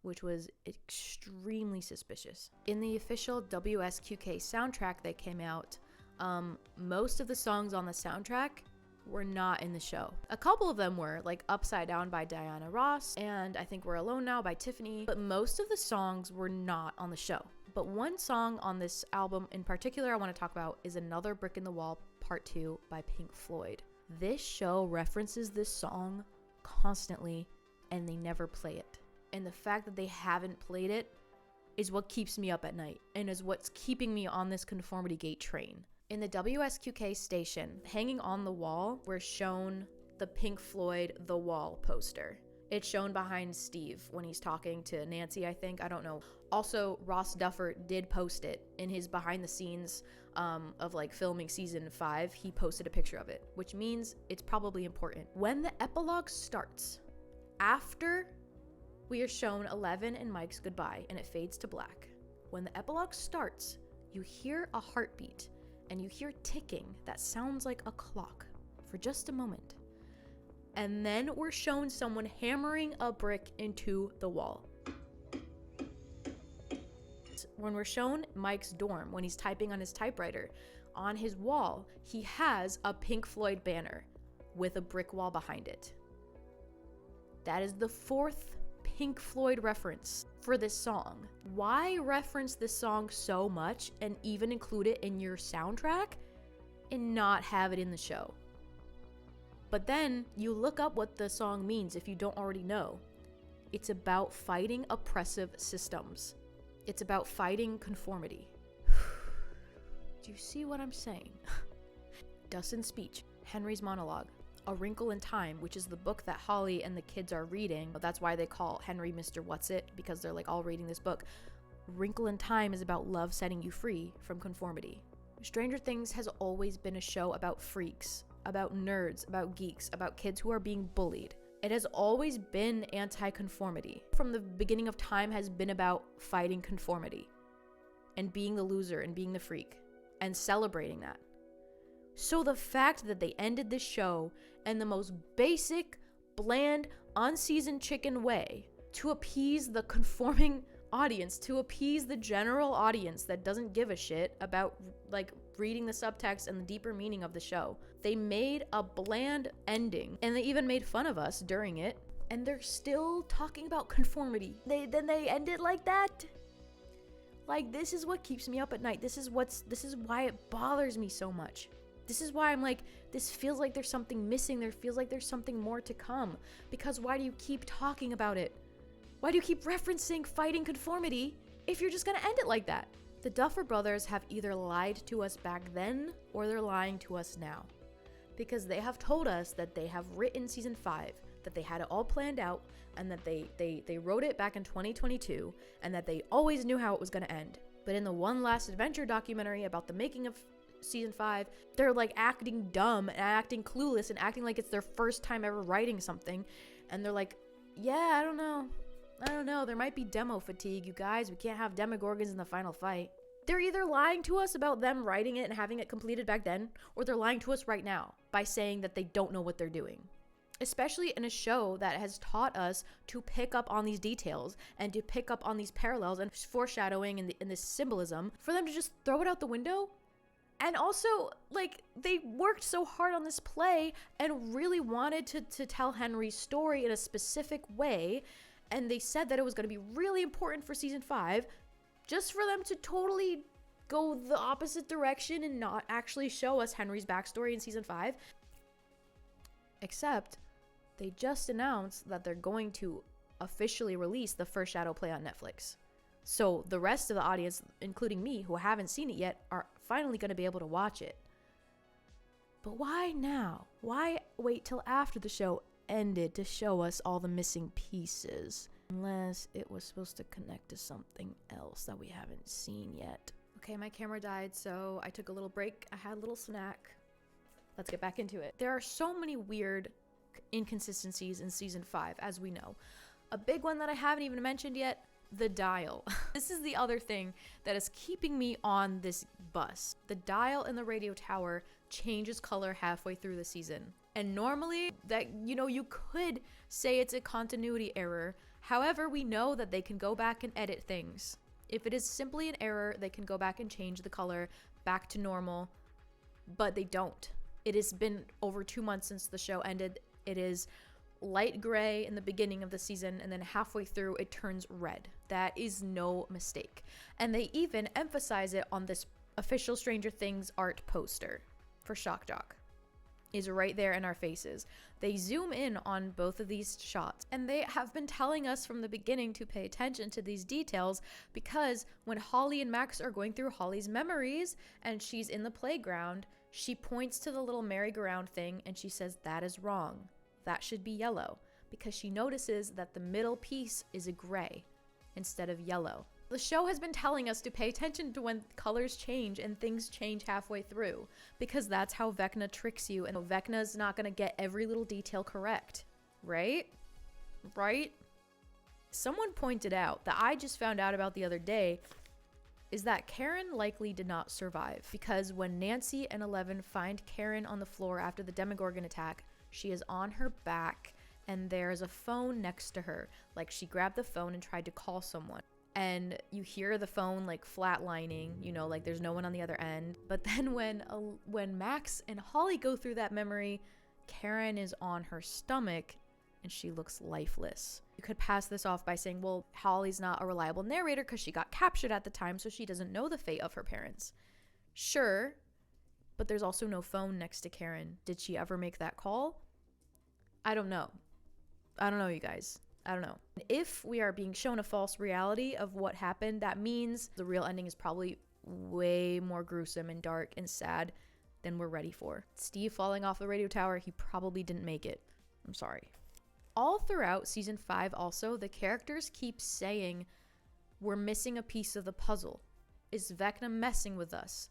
Which was extremely suspicious. In the official WSQK soundtrack that came out, most of the songs on the soundtrack were not in the show. A couple of them were, like Upside Down by Diana Ross, and I think We're Alone Now by Tiffany, but most of the songs were not on the show. But one song on this album in particular I want to talk about is Another Brick in the Wall Part 2 by Pink Floyd. This show references this song constantly, and they never play it. And the fact that they haven't played it is what keeps me up at night and is what's keeping me on this Conformity Gate train. In the WSQK station, hanging on the wall, we're shown the Pink Floyd The Wall poster. It's shown behind Steve when he's talking to Nancy, I think. I don't know. Also, Ross Duffer did post it in his behind the scenes of like filming season 5. He posted a picture of it, which means it's probably important. When the epilogue starts, after we are shown Eleven and Mike's goodbye, and it fades to black. When the epilogue starts, you hear a heartbeat, and you hear ticking that sounds like a clock for just a moment. And then we're shown someone hammering a brick into the wall. When we're shown Mike's dorm, when he's typing on his typewriter, on his wall, he has a Pink Floyd banner with a brick wall behind it. That is the 4th Pink Floyd reference for this song. Why reference this song so much and even include it in your soundtrack and not have it in the show? But then you look up what the song means if you don't already know. It's about fighting oppressive systems. It's about fighting conformity. Do you see what I'm saying? Dustin's speech, Henry's monologue, A Wrinkle in Time, which is the book that Holly and the kids are reading. That's why they call Henry Mr. What's-It, because they're like all reading this book. Wrinkle in Time is about love setting you free from conformity. Stranger Things has always been a show about freaks, about nerds, about geeks, about kids who are being bullied. It has always been anti-conformity. From the beginning of time has been about fighting conformity and being the loser and being the freak and celebrating that. So the fact that they ended this show in the most basic, bland, unseasoned chicken way to appease the conforming audience, to appease the general audience that doesn't give a shit about like reading the subtext and the deeper meaning of the show. They made a bland ending and they even made fun of us during it, and they're still talking about conformity. They end it like that. Like, this is what keeps me up at night. This is why it bothers me so much. This is why I'm like, this feels like there's something missing. There feels like there's something more to come. Because why do you keep talking about it? Why do you keep referencing fighting conformity if you're just gonna end it like that? The Duffer Brothers have either lied to us back then or they're lying to us now. Because they have told us that they have written season 5, that they had it all planned out, and that they wrote it back in 2022, and that they always knew how it was gonna end. But in the One Last Adventure documentary about the making of season 5, they're like acting dumb and acting clueless and acting like it's their first time ever writing something. And they're like, yeah, I don't know, there might be demo fatigue, you guys. We can't have Demogorgons in the final fight. They're either lying to us about them writing it and having it completed back then, or they're lying to us right now by saying that they don't know what they're doing. Especially in a show that has taught us to pick up on these details and to pick up on these parallels and foreshadowing and this symbolism, for them to just throw it out the window. And also, like, they worked so hard on this play and really wanted to tell Henry's story in a specific way, and they said that it was going to be really important for season 5, just for them to totally go the opposite direction and not actually show us Henry's backstory in season 5. Except, they just announced that they're going to officially release the first Shadow play on Netflix. So the rest of the audience, including me, who haven't seen it yet, are finally going to be able to watch it. But why now? Why wait till after the show ended to show us all the missing pieces? Unless it was supposed to connect to something else that we haven't seen yet. Okay, my camera died, so I took a little break. I had a little snack. Let's get back into it. There are so many weird inconsistencies in season 5, as we know. A big one that I haven't even mentioned yet, the dial. This is the other thing that is keeping me on this bus. The dial in the radio tower changes color halfway through the season. And normally, that, you know, you could say it's a continuity error. However, we know that they can go back and edit things. If it is simply an error, they can go back and change the color back to normal, but they don't. It has been over 2 months since the show ended. It is light gray in the beginning of the season, and then halfway through it turns red. That is no mistake. And they even emphasize it on this official Stranger Things art poster for Shock Jock. Is right there in our faces. They zoom in on both of these shots, and they have been telling us from the beginning to pay attention to these details, because when Holly and Max are going through Holly's memories and she's in the playground, she points to the little merry-go-round thing and she says, that is wrong. That should be yellow, because she notices that the middle piece is a gray instead of yellow. The show has been telling us to pay attention to when colors change and things change halfway through, because that's how Vecna tricks you, and Vecna's not going to get every little detail correct, right? Right? Someone pointed out that I just found out about the other day is that Karen likely did not survive, because when Nancy and Eleven find Karen on the floor after the Demogorgon attack, she is on her back and there's a phone next to her. Like, she grabbed the phone and tried to call someone. And you hear the phone like flatlining, you know, like there's no one on the other end. But then when Max and Holly go through that memory, Karen is on her stomach and she looks lifeless. You could pass this off by saying, well, Holly's not a reliable narrator because she got captured at the time, so she doesn't know the fate of her parents. Sure, but there's also no phone next to Karen. Did she ever make that call? I don't know. You guys. I don't know. If we are being shown a false reality of what happened, that means the real ending is probably way more gruesome and dark and sad than we're ready for. Steve falling off the radio tower, he probably didn't make it. I'm sorry. All throughout season 5 also, the characters keep saying, we're missing a piece of the puzzle. Is Vecna messing with us?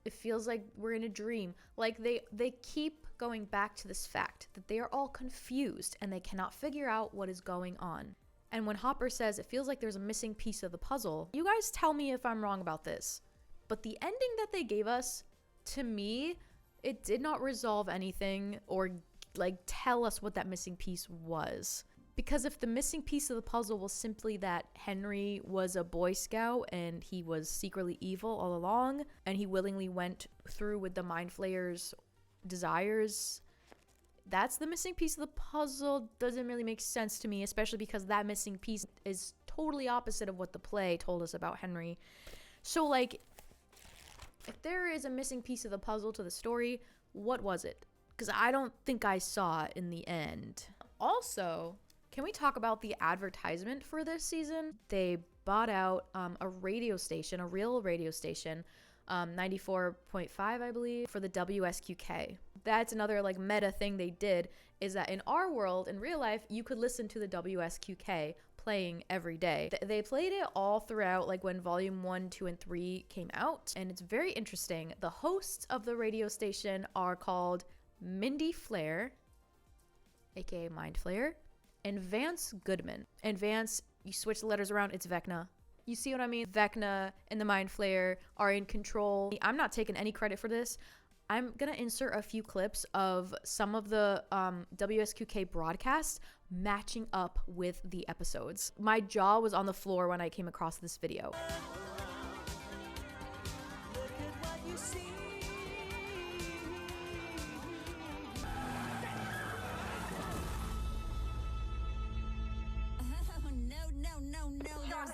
It feels like we're in a dream. Like they keep going back to this fact that they are all confused and they cannot figure out what is going on. And when Hopper says it feels like there's a missing piece of the puzzle, you guys tell me if I'm wrong about this. But the ending that they gave us, to me, it did not resolve anything or like tell us what that missing piece was. Because if the missing piece of the puzzle was simply that Henry was a Boy Scout and he was secretly evil all along and he willingly went through with the Mind Flayer's desires, that's the missing piece of the puzzle. Doesn't really make sense to me, especially because that missing piece is totally opposite of what the play told us about Henry. So like, if there is a missing piece of the puzzle to the story, what was it? Because I don't think I saw it in the end. Also, can we talk about the advertisement for this season? They bought out a radio station, a real radio station, 94.5, I believe, for the WSQK. That's another like meta thing they did, is that in our world, in real life, you could listen to the WSQK playing every day. They played it all throughout, like when volume 1, 2, and 3 came out, and it's very interesting. The hosts of the radio station are called Mindy Flair, aka Mind Flayer, and Vance Goodman. And Vance, you switch the letters around, it's Vecna. You see what I mean? Vecna and the Mind Flayer are in control. I'm not taking any credit for this. I'm gonna insert a few clips of some of the WSQK broadcasts matching up with the episodes. My jaw was on the floor when I came across this video.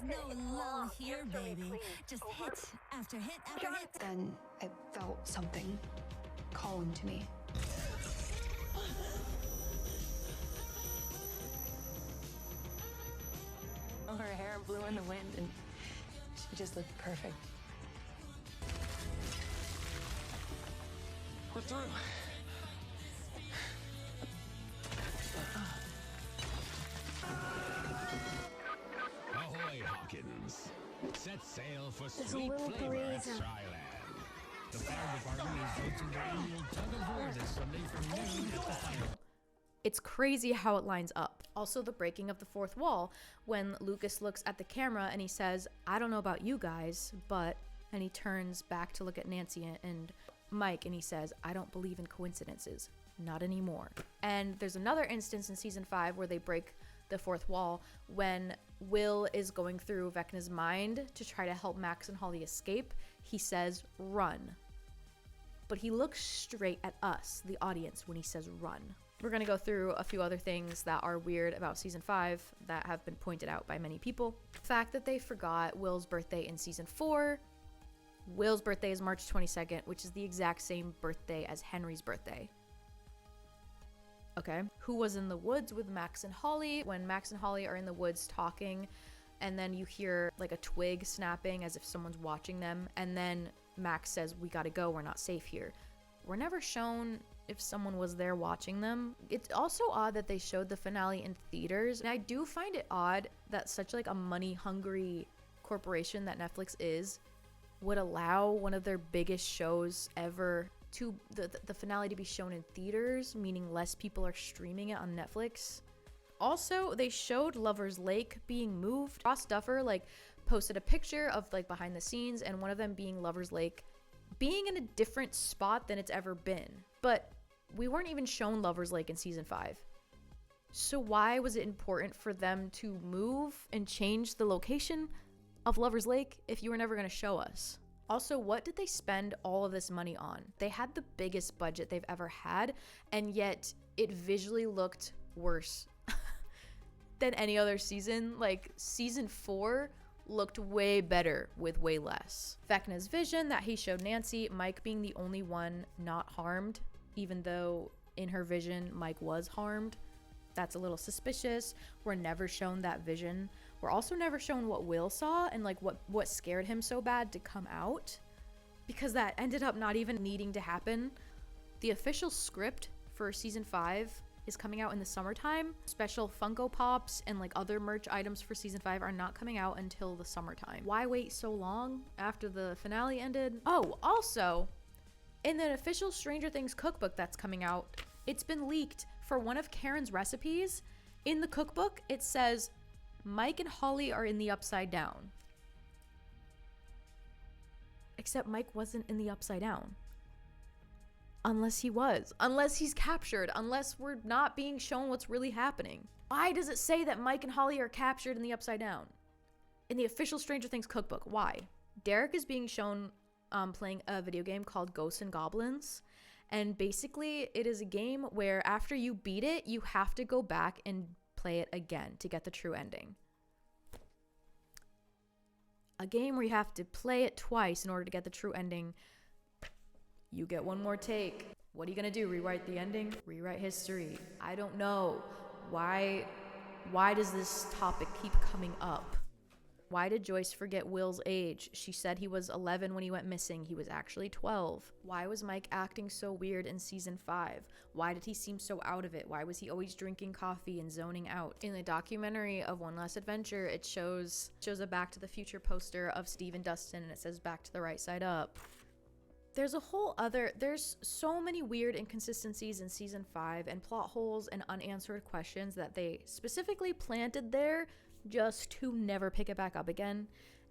No lull here, baby. Just hit after hit after hit. Then I felt something calling to me. Her hair blew in the wind and she just looked perfect. We're through. Ahoy, Hawkins. Set sail for sweet flavor at Skyland. The fire department is hosting their annual tug of war this Sunday from noon at the fire. It's crazy how it lines up. Also, the breaking of the fourth wall, when Lucas looks at the camera and he says, I don't know about you guys, but, and he turns back to look at Nancy and Mike and he says, I don't believe in coincidences. Not anymore. And there's another instance in season 5 where they break the fourth wall when Will is going through Vecna's mind to try to help Max and Holly escape. He says, run. But he looks straight at us, the audience, when he says run. We're going to go through a few other things that are weird about season 5 that have been pointed out by many people. The fact that they forgot Will's birthday in season 4. Will's birthday is March 22nd, which is the exact same birthday as Henry's birthday. Okay. Who was in the woods with Max and Holly? When Max and Holly are in the woods talking, and then you hear like a twig snapping as if someone's watching them, and then Max says, we gotta go, we're not safe here. We're never shown if someone was there watching them. It's also odd that they showed the finale in theaters, and I do find it odd that such like a money-hungry corporation that Netflix is would allow one of their biggest shows ever to the finale to be shown in theaters, meaning less people are streaming it on Netflix. Also, they showed Lover's Lake being moved. Ross Duffer like posted a picture of like behind the scenes, and one of them being Lover's Lake being in a different spot than it's ever been. But we weren't even shown Lover's Lake in season 5. So why was it important for them to move and change the location of Lover's Lake if you were never going to show us? Also, what did they spend all of this money on? They had the biggest budget they've ever had, and yet it visually looked worse than any other season. Like, season 4 looked way better with way less. Vecna's vision that he showed Nancy, Mike being the only one not harmed, even though in her vision Mike was harmed. That's a little suspicious. We're never shown that vision. We're also never shown what Will saw and like what scared him so bad to come out, because that ended up not even needing to happen. The official script for season 5 is coming out in the summertime. Special Funko Pops and like other merch items for season 5 are not coming out until the summertime. Why wait so long after the finale ended? Oh, also, in the official Stranger Things cookbook that's coming out, it's been leaked for one of Karen's recipes. In the cookbook, it says Mike and Holly are in the Upside Down. Except Mike wasn't in the Upside Down. Unless he was. Unless he's captured. Unless we're not being shown what's really happening. Why does it say that Mike and Holly are captured in the Upside Down? In the official Stranger Things cookbook. Why? Derek is being shown playing a video game called Ghosts and Goblins. And basically, it is a game where after you beat it, you have to go back and play it again to get the true ending. A game where you have to play it twice in order to get the true ending. You get one more take. What are you gonna do? Rewrite the ending? Rewrite history? I don't know. Why does this topic keep coming up? Why did Joyce forget Will's age? She said he was 11 when he went missing. He was actually 12. Why was Mike acting so weird in season 5? Why did he seem so out of it? Why was he always drinking coffee and zoning out? In the documentary of One Last Adventure, it shows a Back to the Future poster of Steve and Dustin, and it says back to the right side up. There's so many weird inconsistencies in season 5 and plot holes and unanswered questions that they specifically planted there just to never pick it back up again.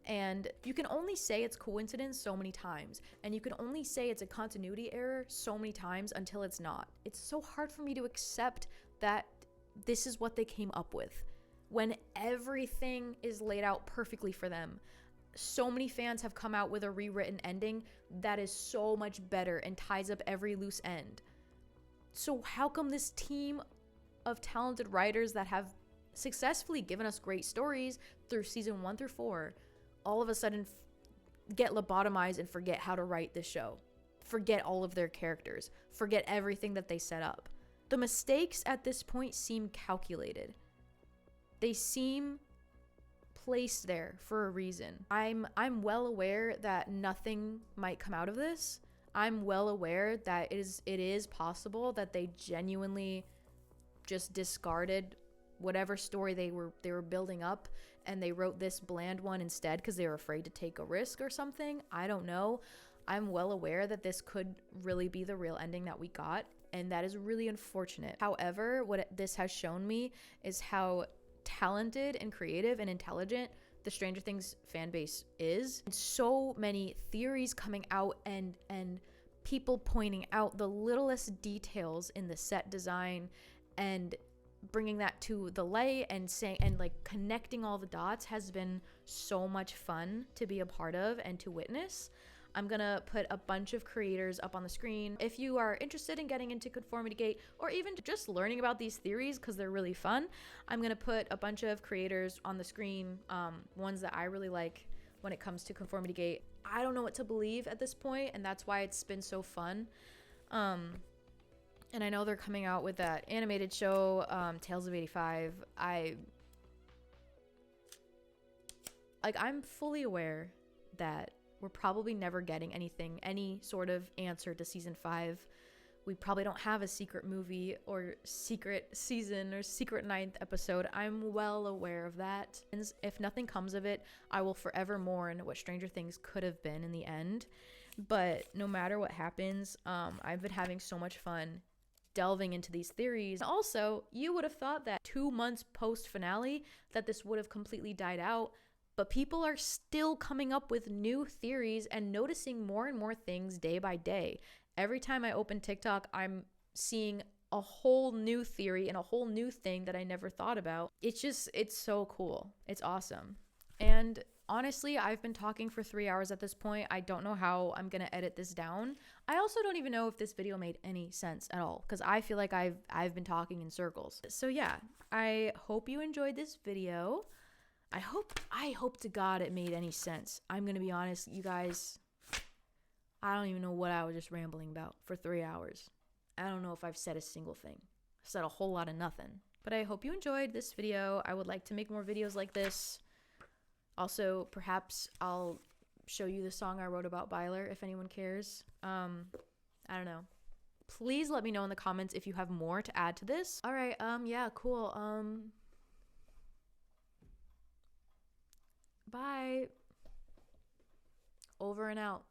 And you can only say it's coincidence so many times, and you can only say it's a continuity error so many times until it's not. It's so hard for me to accept that this is what they came up with when everything is laid out perfectly for them. So many fans have come out with a rewritten ending that is so much better and ties up every loose end. So how come this team of talented writers that have successfully given us great stories through season 1 through 4 all of a sudden get lobotomized and forget how to write this show? Forget all of their characters. Forget everything that they set up. The mistakes at this point seem calculated. They seem placed there for a reason. I'm well aware that nothing might come out of this. I'm well aware that it is possible that they genuinely just discarded whatever story they were building up and they wrote this bland one instead because they were afraid to take a risk or something. I don't know. I'm well aware that this could really be the real ending that we got, and that is really unfortunate. However, this has shown me is how talented and creative and intelligent the Stranger Things fan base is. And so many theories coming out and people pointing out the littlest details in the set design and bringing that to the light and saying and like connecting all the dots has been so much fun to be a part of and to witness. I'm gonna put a bunch of creators up on the screen. If you are interested in getting into Conformity Gate or even just learning about these theories because they're really fun, I'm gonna put a bunch of creators on the screen, ones that I really like when it comes to Conformity Gate. I don't know what to believe at this point, and that's why it's been so fun. And I know they're coming out with that animated show, Tales of 85. I'm fully aware that we're probably never getting any sort of answer to season 5. We probably don't have a secret movie or secret season or secret 9th episode. I'm well aware of that. And if nothing comes of it, I will forever mourn what Stranger Things could have been in the end. But no matter what happens, I've been having so much fun delving into these theories. Also, you would have thought that 2 months post finale that this would have completely died out, but people are still coming up with new theories and noticing more and more things day by day. Every time I open TikTok, I'm seeing a whole new theory and a whole new thing that I never thought about. It's so cool. It's awesome. And Honestly, I've been talking for 3 hours at this point. I don't know how I'm gonna edit this down. I also don't even know if this video made any sense at all, because I feel like I've been talking in circles. So yeah, I hope you enjoyed this video. I hope to God it made any sense. I'm gonna be honest, you guys, I don't even know what I was just rambling about for 3 hours. I don't know if I've said a single thing. I said a whole lot of nothing. But I hope you enjoyed this video. I would like to make more videos like this. Also, perhaps I'll show you the song I wrote about Byler if anyone cares. I don't know. Please let me know in the comments if you have more to add to this. All right, yeah, cool. Bye. Over and out.